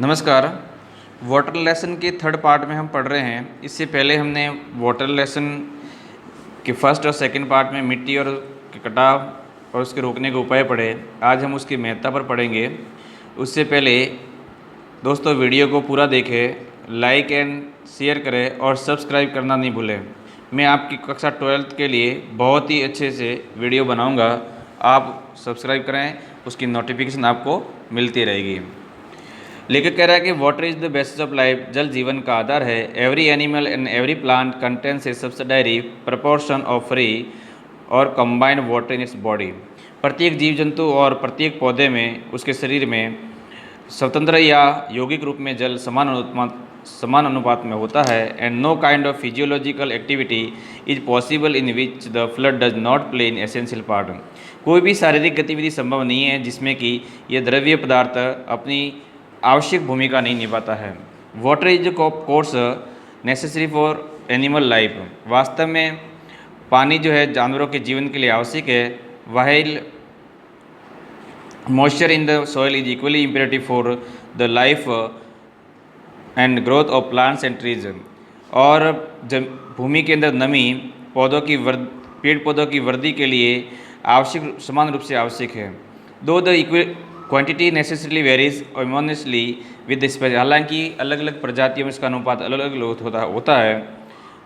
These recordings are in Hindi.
नमस्कार। वाटर लेसन के थर्ड पार्ट में हम पढ़ रहे हैं। इससे पहले हमने वाटर लेसन के फर्स्ट और सेकंड पार्ट में मिट्टी और के कटाव और उसके रोकने के उपाय पढ़े। आज हम उसकी महत्ता पर पढ़ेंगे। उससे पहले दोस्तों वीडियो को पूरा देखें, लाइक एंड शेयर करें और सब्सक्राइब करना नहीं भूलें। मैं आपकी कक्षा 12th के लिए बहुत ही अच्छे से वीडियो बनाऊंगा। आप सब्सक्राइब करें, उसकी नोटिफिकेशन आपको मिलती रहेगी। लेखक कह रहा है कि water is the basis of life, जल जीवन का आधार है। Every animal and every plant contains a subsidiary proportion of free or combined water in its body. प्रत्येक जीव जंतु और प्रत्येक पौधे में, उसके शरीर में स्वतंत्र या यौगिक रूप में जल समान अनुपात में होता है। And know kind of physiological activity is possible in which the flood does not play in essential part. कोई भी शारीरिक गतिविधि संभव नहीं है जिसमें कि यह द्रव्य पदार्थ अपनी आवश्यक भूमिका नहीं निभाता है। Water is course necessary for animal life. वास्तव में पानी जो है जानवरों के जीवन के लिए आवश्यक है। While moisture in the soil is equally imperative for the life and growth of plants and trees. और जब भूमि के अंदर नमी पेड़ पौधों की वृद्धि के लिए समान रूप से आवश्यक है। Though the quantity necessarily varies enormously with the species. हालांकि अलग अलग प्रजातियों में इसका अनुपात अलग अलग होता है।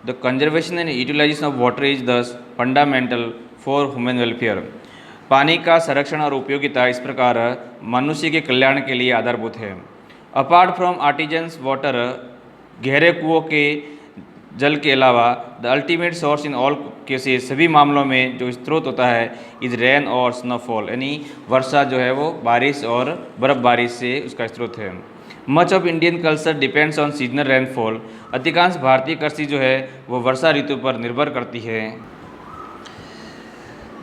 The conservation and utilization of water is thus fundamental for human welfare. पानी का संरक्षण और उपयोगिता इस प्रकार मनुष्य के कल्याण के लिए आधारभूत है। अपार्ट फ्रॉम आर्टिजन्स वाटर, गहरे कुओं के जल के अलावा the ultimate source in all cases, सभी मामलों में जो स्रोत होता है इज रेन और स्नोफॉल, यानी वर्षा जो है वो बारिश और बर्फबारी से उसका स्रोत है। Much of Indian culture depends on seasonal rainfall. अधिकांश भारतीय कृषि जो है वो वर्षा ऋतु पर निर्भर करती है।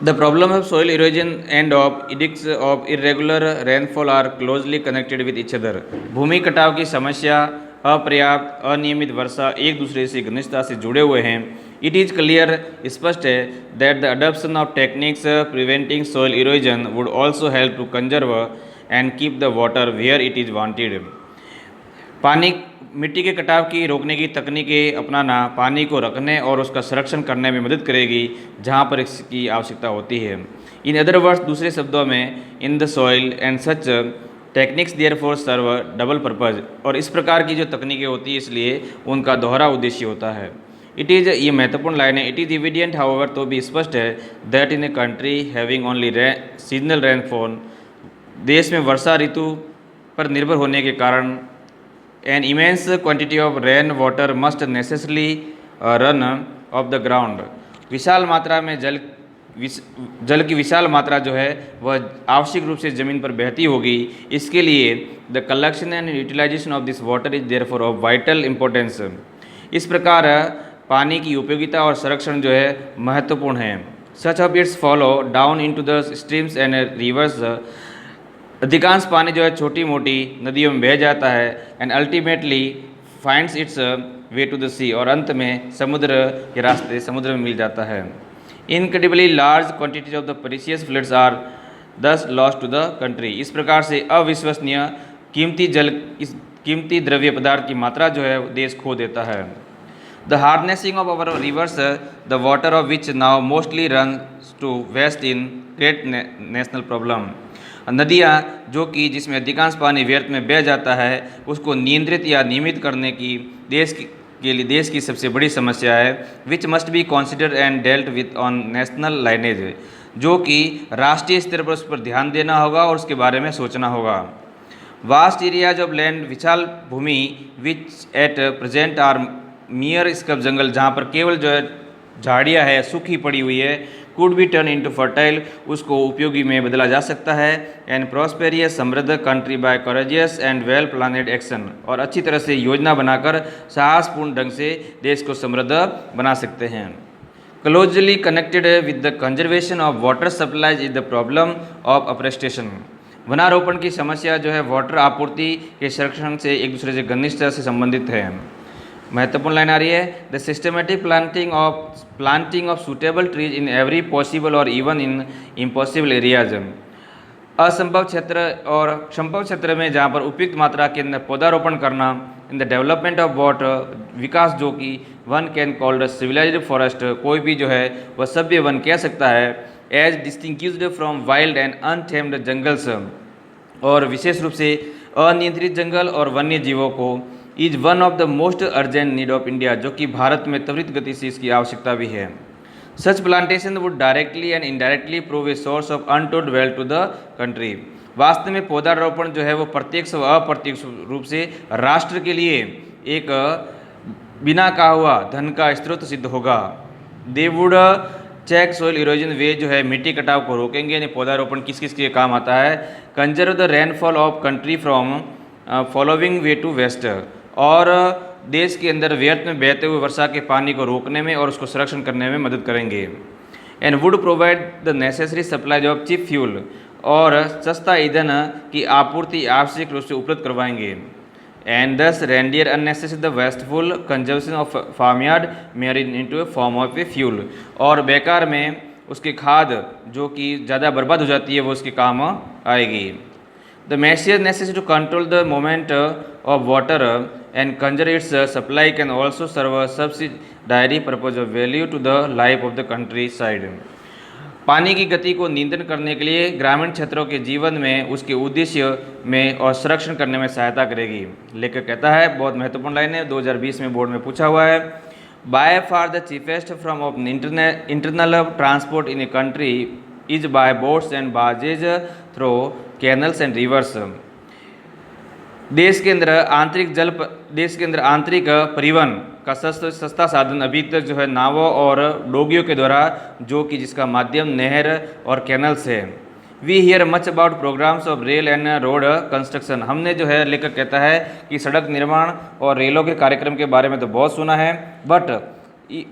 The problem of soil erosion and of edicts of irregular rainfall are closely connected with each other. भूमि कटाव की समस्या, अपर्याप्त अनियमित वर्षा एक दूसरे से घनिष्ठता से जुड़े हुए हैं। इट इज़ क्लियर, स्पष्ट है, that the adoption of techniques preventing soil erosion would also help to conserve and keep the water where it is wanted. मिट्टी के कटाव की रोकने की तकनीकें अपनाना पानी को रखने और उसका संरक्षण करने में मदद करेगी जहाँ पर इसकी आवश्यकता होती है। इन अदर वर्ड्स, दूसरे शब्दों में, in the soil and such techniques therefore serve double purpose. और इस प्रकार की जो तकनीकें होती है इसलिए उनका दोहरा उद्देश्य होता है। ये महत्वपूर्ण लाइन है। इट इज़ इविडेंट हाउएवर, तो भी स्पष्ट है, that in a country having only seasonal rainfall, देश में वर्षा ऋतु पर निर्भर होने के कारण an immense quantity of rain water must necessarily run off the ground. विशाल मात्रा में जल की विशाल मात्रा जो है वह आवश्यक रूप से ज़मीन पर बहती होगी। इसके लिए the collection and utilization of this water is therefore of vital importance. इस प्रकार पानी की उपयोगिता और संरक्षण जो है महत्वपूर्ण है। Such of its follow down into the streams and rivers. अधिकांश पानी जो है छोटी मोटी नदियों में बह जाता है। And ultimately finds its way to the sea, और अंत में समुद्र के रास्ते समुद्र में मिल जाता है। Incredibly large quantities of the precious fluids are thus lost to the country. इस प्रकार से अविश्वसनीय कीमती द्रव्य पदार्थ की मात्रा जो है देश खो देता है। The harnessing of our rivers, the water of which now mostly run to waste in great national problem. नदियाँ जो कि जिसमें अधिकांश पानी व्यर्थ में बह जाता है, उसको नियंत्रित या नियमित करने की देश की सबसे बड़ी समस्या है। Which must be considered and dealt with on national lineage, जो कि राष्ट्रीय स्तर पर उस पर ध्यान देना होगा और उसके बारे में सोचना होगा। वास्ट एरियाज ऑफ लैंड, विशाल भूमि, which at present are mere scrub jungle, जहाँ पर केवल जो है झाड़ियाँ है सूखी पड़ी हुई है, could be turn into fertile, उसको उपयोगी में बदला जा सकता है। एंड प्रॉस्पेरियस, समृद्ध country by courageous and well planned action, और अच्छी तरह से योजना बनाकर साहसपूर्ण ढंग से देश को समृद्ध बना सकते हैं। Closely connected with the conservation of water supplies is the problem of afforestation. वनारोपण की समस्या जो है वाटर आपूर्ति के संरक्षण से एक दूसरे से घनिष्ठता से संबंधित है। महत्वपूर्ण लाइन आ रही है, the systematic planting of suitable trees in every possible और इवन इन इम्पॉसिबल एरियाज। असंभव क्षेत्र और संभव क्षेत्र में जहाँ पर उपयुक्त मात्रा के अंदर पौधारोपण करना। In the development of water, विकास जो कि one can called civilised forest, कोई भी जो है वह सभ्य वन कह सकता है, as distinguished from wild and untamed jungles, और विशेष रूप से अनियंत्रित जंगल और वन्य जीवों को, is one of the most urgent need of India, जो कि भारत में त्वरित गति से इसकी आवश्यकता भी है। Such plantation would directly and indirectly prove a source of untold wealth to the country. वास्तव में पौधारोपण जो है वो प्रत्यक्ष व अप्रत्यक्ष रूप से राष्ट्र के लिए एक बिना कहा हुआ धन का स्रोत सिद्ध होगा। They would check soil erosion, वे जो है मिट्टी कटाव को रोकेंगे। यानी पौधारोपण किस किस के काम आता है? Conserve the rainfall of country from following way to waste, और देश के अंदर व्यर्थ में बहते हुए वर्षा के पानी को रोकने में और उसको संरक्षण करने में मदद करेंगे। And would provide the necessary supply of cheap fuel, और सस्ता ईंधन की आपूर्ति आवश्यक रूप से उपलब्ध करवाएंगे। And thus render unnecessary the wasteful conservation of farmyard manure into a form of a fuel, और बेकार में उसकी खाद जो कि ज़्यादा बर्बाद हो जाती है वो उसके काम आएगी। The measure necessary to control the moment of water and conserve its supply can also serve subsidiary purpose of value to the life of the countryside. पानी की गति को नियंत्रण करने के लिए ग्रामीण क्षेत्रों के जीवन में उसके उद्देश्य में और संरक्षण करने में सहायता करेगी। लेखक कहता है, बहुत महत्वपूर्ण लाइन है, 2020 में बोर्ड में पूछा हुआ है, by far the chiefest from of internal transport in a country is by boats and barges through canals and rivers. देश के अंदर आंतरिक परिवहन का सस्ता साधन अभी तक जो है नावों और डोगियों के द्वारा, जो कि जिसका माध्यम नहर और कैनल्स है। We hear much about programmes of rail and road construction. हमने जो है, लेखक कहता है कि सड़क निर्माण और रेलों के कार्यक्रम के बारे में तो बहुत सुना है, but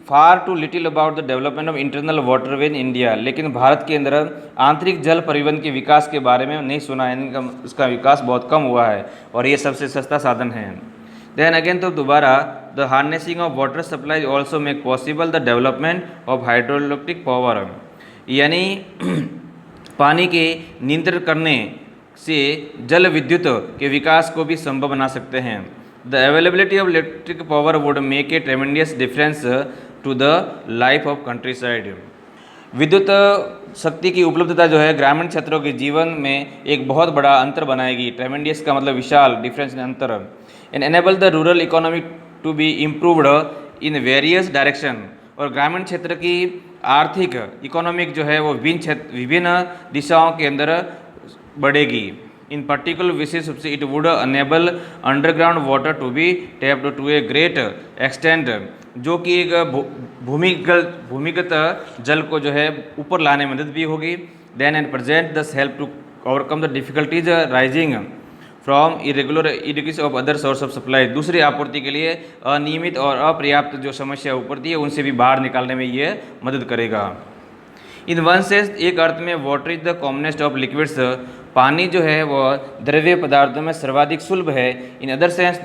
far too little about the development of internal waterway in India. लेकिन भारत के अंदर आंतरिक जल परिवहन के विकास के बारे में नहीं सुना है, इसका विकास बहुत कम हुआ है और ये सबसे सस्ता साधन है। देन अगेन, तो दोबारा, the harnessing of water supply also make possible the development of hydroelectric power, यानी पानी के नियंत्रण करने से जल विद्युत के विकास को भी संभव बना सकते हैं। The availability of electric power would make a tremendous difference to the life of countryside. विद्युत शक्ति की उपलब्धता जो है ग्रामीण क्षेत्रों के जीवन में एक बहुत बड़ा अंतर बनाएगी। ट्रेमेंडियस का मतलब विशाल, डिफरेंस अंतर। And enable the rural economy to be improved in various direction, और ग्रामीण क्षेत्र की आर्थिक इकोनॉमिक जो है वो विभिन्न दिशाओं के अंदर बढ़ेगी। इन पर्टिकुलर विशेष रूप से it would enable underground water to be tapped to a great extent, जो कि एक भूमिगत जल को जो है ऊपर लाने में मदद भी होगी। Then and present thus help to overcome the difficulties rising from irregular irrigation of other source of supply. दूसरी आपूर्ति के लिए अनियमित और अपर्याप्त जो समस्या उपरती है उनसे भी बाहर निकालने में ये मदद करेगा। इन वन सेंस, एक अर्थ में water is the commonest of liquids, पानी जो है वह द्रव्य पदार्थों में सर्वाधिक सुलभ है। इन अदर सेंस,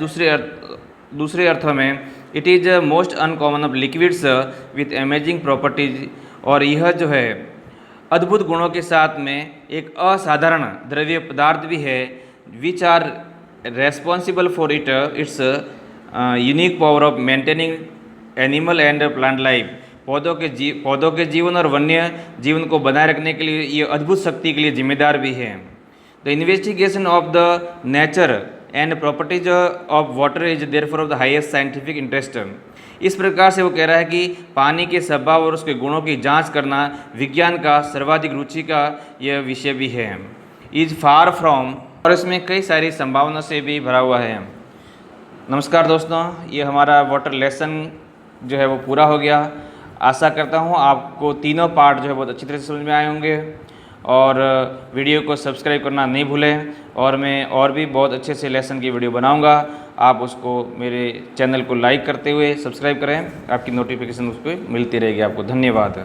दूसरे अर्थों में, it is most uncommon of liquids with amazing properties, और यह जो है अद्भुत गुणों के साथ में एक असाधारण द्रव्य पदार्थ भी है, which are responsible for its unique power of maintaining animal and plant life. पौधों के जीवन और वन्य जीवन को बनाए रखने के लिए ये अद्भुत शक्ति के लिए जिम्मेदार भी है। The investigation of the nature and properties of water is therefore of the highest scientific interest. इस प्रकार से वो कह रहा है कि पानी के स्वभाव और उसके गुणों की जांच करना विज्ञान का सर्वाधिक रुचि का यह विषय भी है। इज फार फ्रॉम, और इसमें कई सारी संभावना से भी भरा हुआ है। नमस्कार दोस्तों, ये हमारा वाटर लेसन जो है वो पूरा हो गया। आशा करता हूँ आपको तीनों पार्ट जो है बहुत अच्छी तरह से समझ में आए होंगे, और वीडियो को सब्सक्राइब करना नहीं भूलें। और मैं और भी बहुत अच्छे से लेसन की वीडियो बनाऊंगा, आप उसको मेरे चैनल को लाइक करते हुए सब्सक्राइब करें, आपकी नोटिफिकेशन उस पर मिलती रहेगी आपको। धन्यवाद।